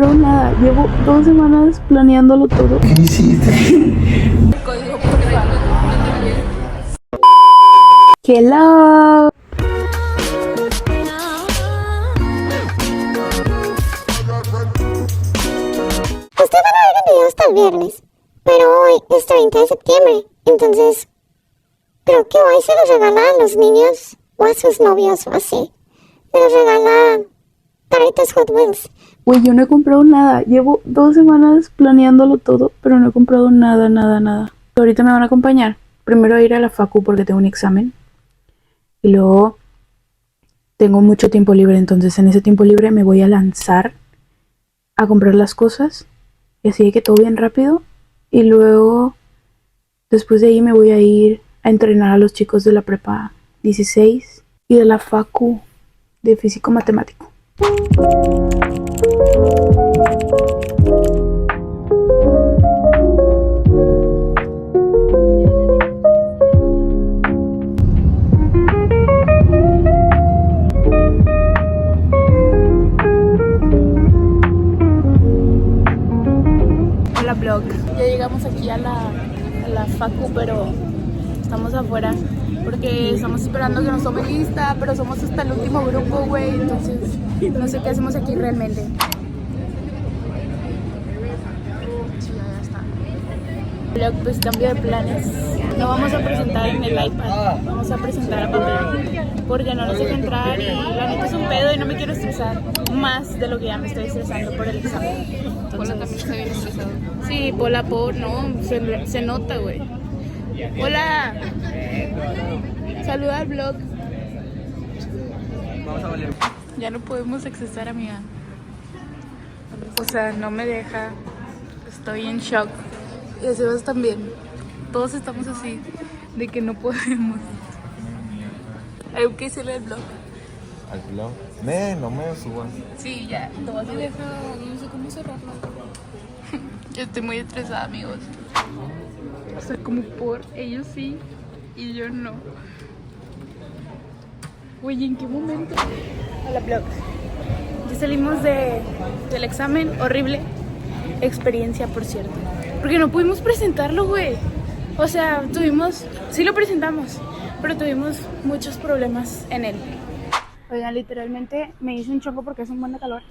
Pero nada, llevo 2 semanas planeándolo todo. ¿Qué hiciste? Código porfa. Hello. Ustedes van a ver el video hasta el viernes, pero hoy es 30 de septiembre, entonces creo que hoy se los regala a los niños o a sus novios o así. Se los regala carritos Hot Wheels. Güey, yo no he comprado nada. Llevo 2 semanas planeándolo todo, pero no he comprado nada. Ahorita me van a acompañar. Primero a ir a la facu porque tengo un examen. Y luego tengo mucho tiempo libre, entonces en ese tiempo libre me voy a lanzar a comprar las cosas. Y así de que todo bien rápido. Y luego, después de ahí me voy a ir a entrenar a los chicos de la prepa 16 y de la facu de físico matemático. Hola vlog, ya llegamos aquí a la facu, pero estamos afuera porque estamos esperando que nos tome lista, pero somos hasta el último grupo, güey, entonces no sé qué hacemos aquí realmente. Sí, ya está. Vlog, pues cambio de planes. No vamos a presentar en el iPad, vamos a presentar a papel porque no nos deja entrar y la neta es un pedo y no me quiero estresar más de lo que ya me estoy estresando por el examen. Entonces, Pola también está bien estresado. sí, Pola, no, se nota, güey. Hola. Saluda al vlog. Ya no podemos accesar, amiga. O sea, no me deja. Estoy en shock. Y a Sebas también. Todos estamos así, de que no podemos. Hay que decirle al vlog. ¿Al vlog? No me subas. Sí, ya. Lo vas a dejar. No sé cómo cerrarlo. Yo estoy muy estresada, amigos. O sea, como por ellos sí y yo no. Oye, ¿en qué momento? Hola, vlog. Ya salimos del examen. Horrible experiencia, por cierto. Porque no pudimos presentarlo, güey. O sea, sí lo presentamos, pero tuvimos muchos problemas en él. Oigan, literalmente me hice un choco porque es un buen de calor.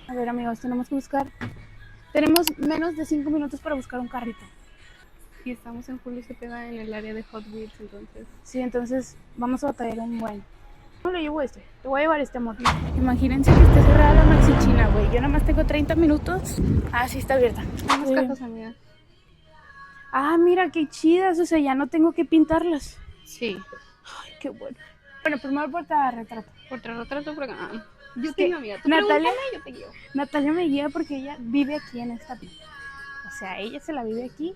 A ver, amigos, tenemos que buscar. Tenemos menos de 5 minutos para buscar un carrito. Y estamos en Julio Cepeda en el área de Hot Wheels, entonces. Sí, entonces vamos a batallar un buen. No le llevo este, te voy a llevar este, amor. Imagínense que esté cerrada la Maxi China, güey. Yo nada más tengo 30 minutos. Ah, sí, está abierta. Tenemos Sí. cajas, amiga. Ah, mira, qué chidas. O sea, ya no tengo que pintarlas. Sí. Ay, qué bueno. Bueno, primero portarretrato. Por retrato por acá. Yo Es que tengo, amiga. Tú Natalia, pregúntame, yo te guío. Natalia me guía porque ella vive aquí en esta. O sea, ella se la vive aquí.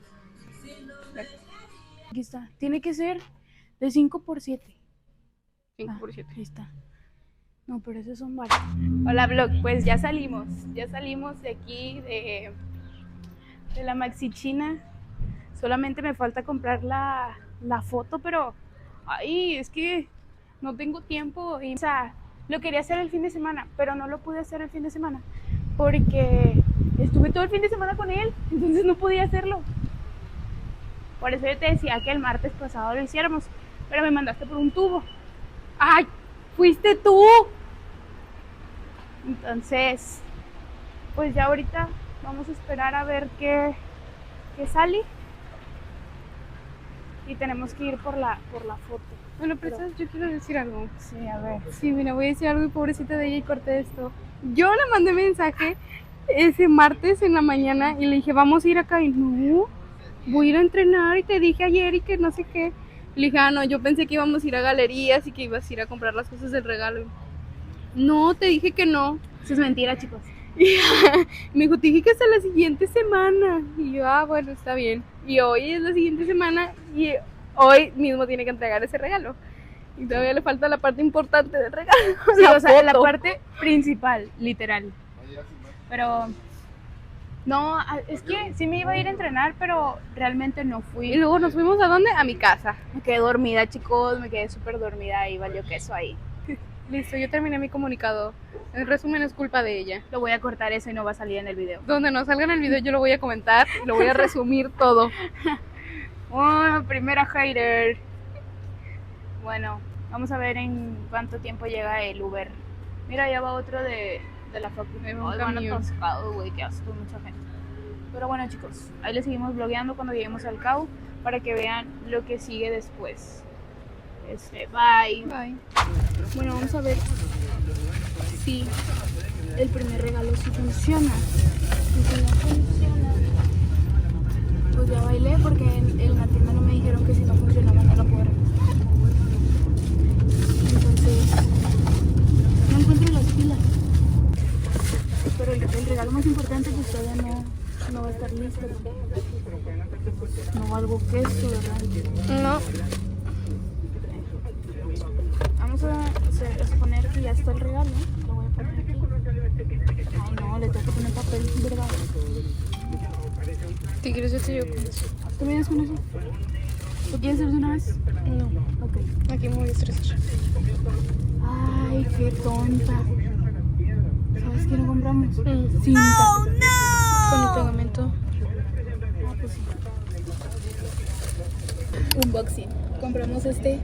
Aquí está. Tiene que ser de 5x7. 5x7. Ahí está. No, pero esos son varios. Hola, vlog. Pues ya salimos. Ya salimos de aquí, de la Maxi China. Solamente me falta comprar la foto, pero ay, es que no tengo tiempo. O sea, lo quería hacer el fin de semana, pero no lo pude hacer el fin de semana porque estuve todo el fin de semana con él, entonces no podía hacerlo. Por eso yo te decía que el martes pasado lo hiciéramos, pero me mandaste por un tubo. ¡Ay! ¡Fuiste tú! Entonces, pues ya ahorita vamos a esperar a ver qué sale. Y tenemos que ir por la foto. Bueno, pero ¿sabes? Yo quiero decir algo. Sí, a ver. Sí, mira, voy a decir algo y pobrecita de ella y corté esto. Yo le mandé mensaje ese martes en la mañana y le dije, vamos a ir acá. Y no, voy a ir a entrenar y te dije ayer y que no sé qué. Y le dije, no, yo pensé que íbamos a ir a galerías y que ibas a ir a comprar las cosas del regalo. No, te dije que no. Eso es mentira, chicos. Y me dijo, te dije que hasta la siguiente semana. Y yo, bueno, está bien. Y hoy es la siguiente semana y hoy mismo tiene que entregar ese regalo. Y todavía le falta la parte importante del regalo. Sí, la o sea, la foto. parte principal, literal. Pero no, es que sí me iba a ir a entrenar, pero realmente no fui. Y luego nos fuimos ¿a dónde? A mi casa. Me quedé dormida, chicos, me quedé súper dormida y valió queso ahí. Listo, yo terminé mi comunicado. En resumen, es culpa de ella. Lo voy a cortar eso y no va a salir en el video. Donde no salga en el video, yo lo voy a comentar. Lo voy a resumir todo. Oh, primera hater. Bueno, vamos a ver en cuánto tiempo llega el Uber. Mira, ya va otro de la facu. Es un Ay, van camión. atascados, güey, qué asco, mucha gente. Pero bueno, chicos, ahí les seguimos vlogueando cuando lleguemos al CAU para que vean lo que sigue después. Bye. Bye. Bueno, vamos a ver si el primer regalo sí funciona. Y si no funciona, pues ya bailé porque en la tienda no me dijeron que si no funcionaba no la puedo regalar. Entonces, no encuentro las pilas. Pero el regalo más importante pues todavía no va a estar listo. No algo queso, ¿verdad? No. Vamos a suponer que ya está el regalo. Lo voy a poner aquí. Ay, no, le tengo que poner papel, ¿verdad? Si quieres, yo te llevo con eso. ¿Tú vienes con eso? ¿Tú quieres hacer de una vez? No. Ok. Aquí me voy a estresar. Ay, qué tonta. ¿Sabes qué no compramos? Mm. Cinta. Con el pegamento. Ah, pues sí. Unboxing. Compramos este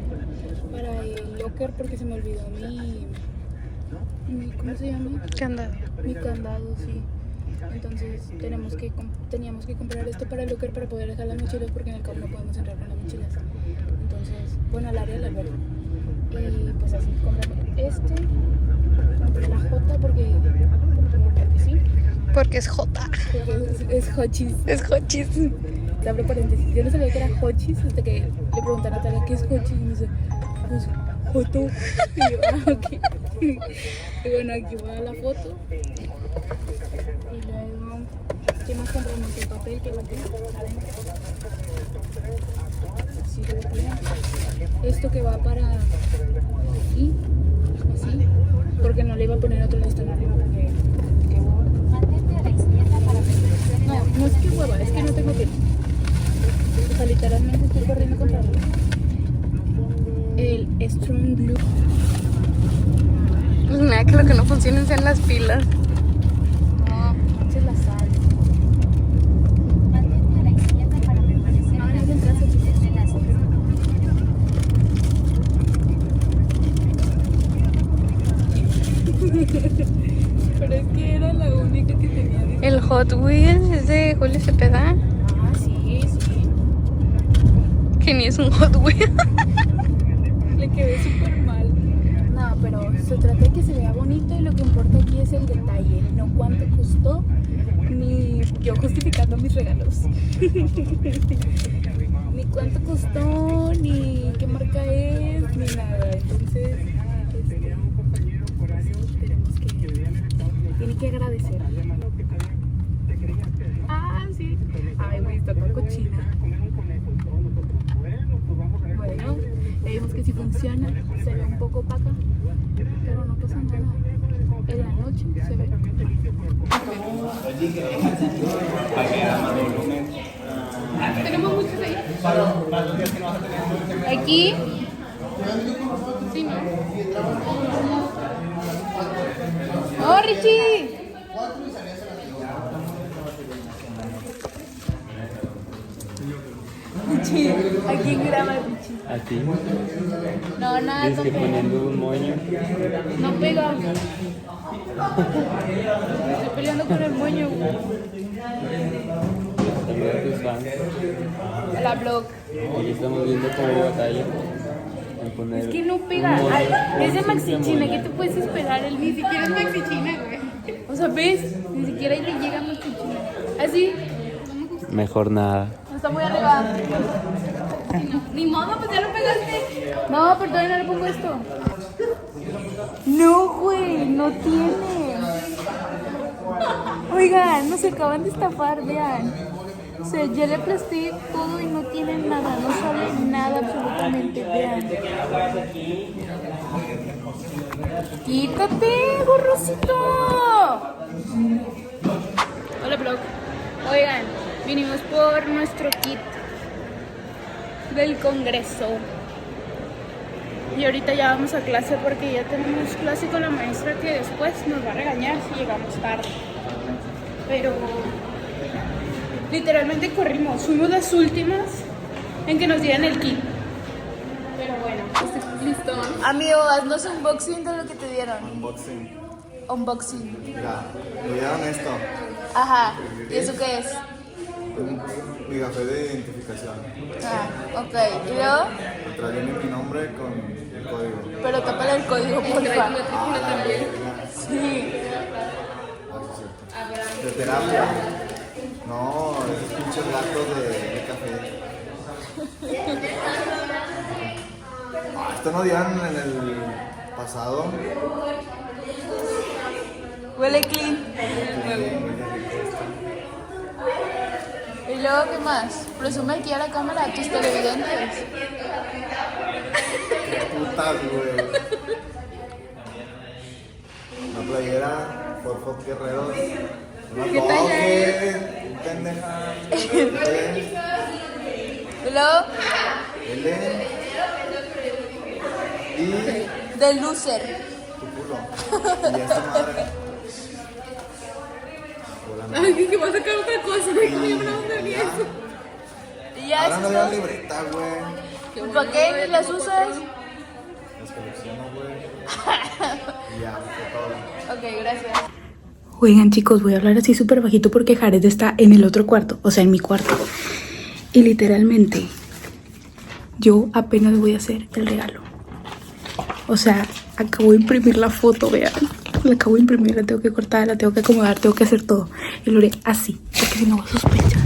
para el locker porque se me olvidó mi ¿cómo se llama? Candado. Mi candado, sí. Entonces teníamos que comprar esto para el locker para poder dejar las mochilas porque en el carro no podemos entrar con las mochilas. Entonces, bueno, al área del albergue. Y pues así compramos compré la J porque sí. Porque es J. Porque es Hochis. Es Hochis. Te abro paréntesis. Yo no sabía que era Hochis hasta que le pregunté a Natalia qué es Hochis y me dice, pues Joto. Y yo, ok. Y bueno, aquí va la foto. Y luego, ¿qué más compramos? El papel que va aquí. Así lo voy a poner. Esto que va para aquí. Así. Porque no le iba a poner otro listón arriba porque qué hueva. No es que hueva, es que no tengo tiempo. O sea, literalmente estoy corriendo contra el Strong Blue. Pues nada, que lo que no funciona sean las pilas. No, manches la sal. No, no es el trazo, pero es que era la única que tenía. El Hot Wheels es de Julio Cepeda. Ah, sí, sí. Que ni es un Hot Wheel. Le quedé súper mal. No, pero se trata de que se vea bonito y lo que importa aquí es el detalle, no cuánto costó, ni yo justificando mis regalos. Ni cuánto costó, ni qué marca es, ni nada. Entonces, esperemos que tiene que agradecer. Ah, sí. Ay, güey, está tan cochina. Bueno, ya vimos que sí funciona, se ve un poco opaca, pero no pasa nada. En la noche se ve. Tenemos muchos ahí. Aquí. Sí, ¿no? ¡Oh, Richie! Richie, ¿a quién graba Richie? ¿A ti? No, nada, Dices que poniendo un moño. no pega. Estoy peleando con el moño. Saludos a tus fans. La blog. Aquí estamos viendo cómo batalla. En poner Es que no un pega. moño, Ay, es de un Maxi simple China, moño. ¿qué te puedes esperar? Él ni siquiera es Maxi China, güey. O sea, ¿ves? Ni siquiera le llega a Maxi China. Así, Mejor nada. no está muy arriba. Ni modo, pues ya lo pegaste. No, pero todavía no le pongo esto. No, güey, no tiene. Oigan, nos acaban de estafar, vean. O sea, ya le aplasté todo y no tiene nada, no sale nada absolutamente, vean. ¡Quítate, gorrosito! Hola, blog. Oigan, vinimos por nuestro kit del Congreso. Y ahorita ya vamos a clase porque ya tenemos clase con la maestra que después nos va a regañar si llegamos tarde. Pero literalmente corrimos, fuimos las últimas en que nos dieran el kit. Pero bueno, listo. Amigo, haznos un unboxing de lo que te dieron. Unboxing. Mira, me dieron esto. Ajá, ¿y eso qué es? Mi café de identificación. Ah, ok. ¿Y luego? Atrás viene mi nombre con el código. Pero tápale el código, porfa. Sí. Sí, es cierto. De terapia. No, esos pinches gatos de café. Esto no dieron en el pasado. Huele clean. ¿Y luego qué más? Presume aquí a la cámara a tus televidentes. Putas, güey. Una playera, Forfot Guerreros. Una toque. Pendeja. ¿Y luego? L. Y The Loser. tu culo. Y esta madre. Ay, dije, voy a sacar otra cosa. No Y ya. Y ya Ahora eso no es veo todo. libreta, güey. ¿Y para qué las usas? Las colecciono, güey. Y ya, fue todo. Ok, gracias. Oigan chicos, voy a hablar así súper bajito porque Jared está en el otro cuarto, o sea, en mi cuarto. Y literalmente, yo apenas voy a hacer el regalo. O sea, acabo de imprimir la foto, vean. La acabo de imprimir, la tengo que cortar, la tengo que acomodar, tengo que hacer todo. Y lo haré así, porque si no va a sospechar.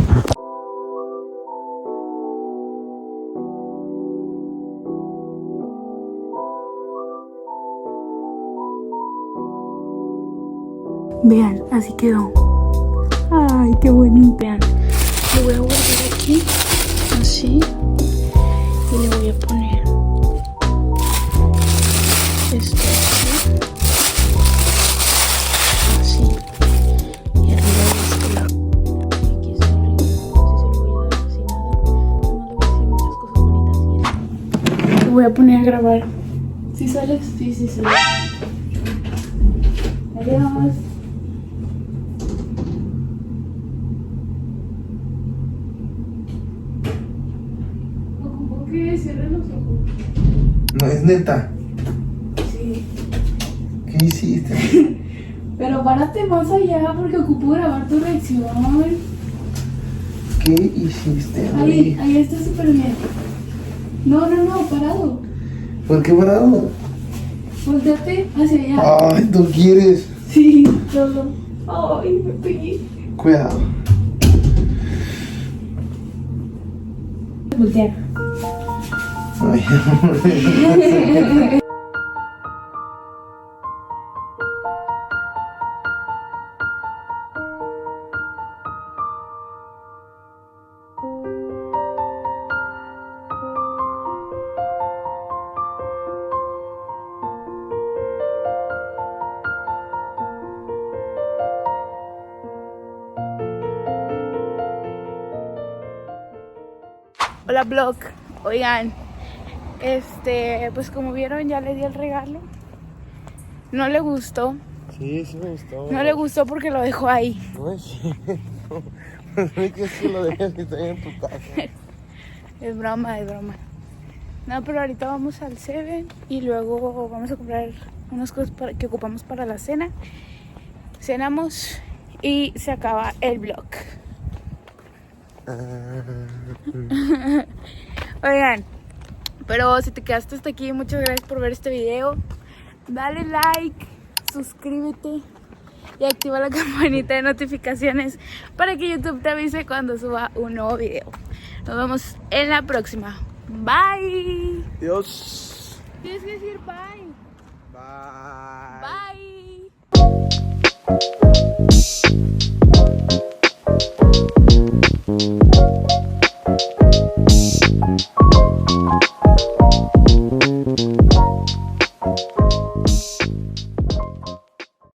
Vean, así quedó. Ay, qué bonito. Vean, lo voy a guardar aquí, así. Y le voy a poner esto así. Así. Y arriba de este lado. Aquí está arriba. Así se lo voy a dar, así nada. Nomás le voy a decir muchas cosas bonitas y eso. Lo voy a poner a grabar. ¿Sí sales? Sí. Adiós. Que cierre los ojos. No, es neta. Sí. ¿Qué hiciste? Pero párate más allá porque ocupo grabar tu reacción. ¿Qué hiciste? Ahí está súper bien. No, parado. ¿Por qué parado? Volteate hacia allá. Ay, ¿tú quieres? Sí, todo. Ay, me pegué. Cuidado. Voltear. Ay, Hola vlog, oigan, pues como vieron ya le di el regalo. No le gustó. Sí, me gustó. No le gustó porque lo dejó ahí. No es cierto. No es que lo dejes que esté en tu casa. Es broma. No, pero ahorita vamos al Seven y luego vamos a comprar unas cosas que ocupamos para la cena. Cenamos y se acaba el vlog. Oigan, pero si te quedaste hasta aquí, muchas gracias por ver este video. Dale like, suscríbete y activa la campanita de notificaciones para que YouTube te avise cuando suba un nuevo video. Nos vemos en la próxima. Bye. Dios. Tienes que decir bye. Bye. Bye.